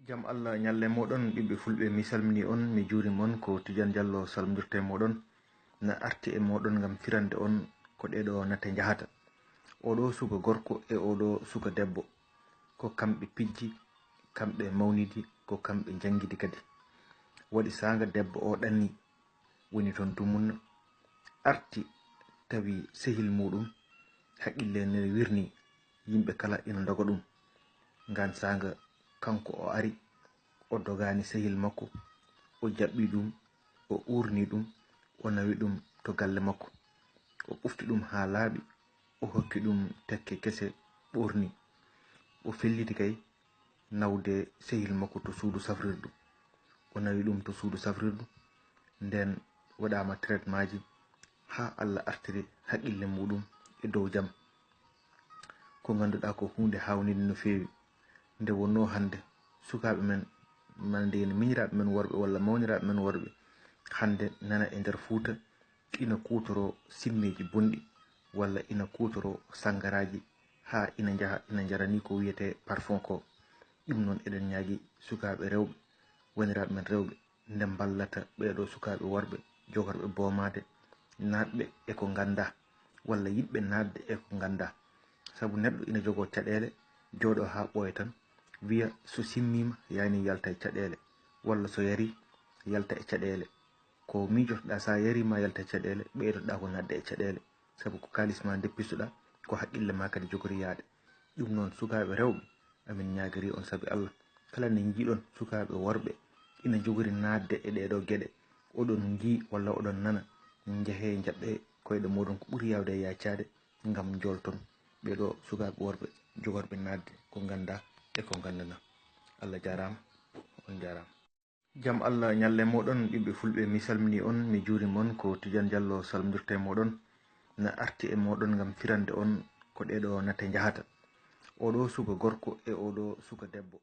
Jam Allah nyalle moɗon ɓiɓɓe fulɓe, mi salmini on, mi juuri mon. Ko Tidiane Diallo salmodirte moɗon na arti e moɗon ngam firande on ko ɗeɗo nate jahata. Oɗo suka gorko e oɗo suka debbo, ko kamɓe pijji, kamɓe mawnidi, ko kamɓe jangidi kadi. Waɗi sanga debbo o ɗanni woni toon dumunna, arti tawi sehil muɗum haqqille ne wirni, yimɓe kala ina doga ɗum. Ngan sanga kanko o ari o dogani sehil makko, o jaɓɓi ɗum, o urni ɗum, o nawi ɗum to galle makko, o ɓufti ɗum ha laaɓi, o hokki ɗum tekke kese ɓurni, o felliti kay nawde sehil makko to suudu safrirdu. O nawi ɗum to suudu safrirdu, nden waɗama traitement ji ha Allah artiri haqqille muɗum e dow jaam, ko ganduɗa ko hunde hawnide no fewi. Nde wonno hande sukaɓe men mande miñiraɓe men worɓe walla mawniraɓe men worɓe hande nana e nder Fuuta ina kutoro simmeji bonɗi, walla ina kutoro sangaraji, ha ina jaha ina jarani ko wiyete parfum ko. Ɗum noon eɗen ñaagui sukaɓe rewɓe, woniraɓe men rewɓe, nde ballata ɓeɗo sukaɓe worɓe jogorɓe boomade, natɓe eko ganda, walla yiɗɓe nadde eko ganda. Saabu neɗɗo ina jogo caɗele, jooɗo ha ɓooya tan wiya so simmima yani yalta e caɗele, walla so yari yalta e caɗele. Ko mijotoɗa sa yarima yalta e caɗele, ɓeydotoɗa ko nadde e caɗele, saabu ko kalisma deppisuɗa, ko haqqille ma kadi jogori yaade. Ɗum noon sukaɓe rewɓe, amin ñaagiri on saabi Allah, kala nde jiiɗon sukaɓe worɓe ina jogori nadde e ɗeɗo gueɗe, oɗon jii walla oɗon nana, jeehe jaɓɓe koyɗe moɗon ko ɓuuri yawde e yaccade, ngam jolton ɓeɗo sukaɓe worɓe jogorɓe nadde ko ganda e ko gandana. Allah jarama, on jarama. Jam Allah nyalle moɗon ɓiɓɓe fulɓe, mi salmini on, mi juuri mon. Ko Tidiane Diallo salmodirte moɗon na arti e moɗon ngam firande on ko ɗeɗo nate jahata. Oɗo suka gorko e oɗo suka debbo.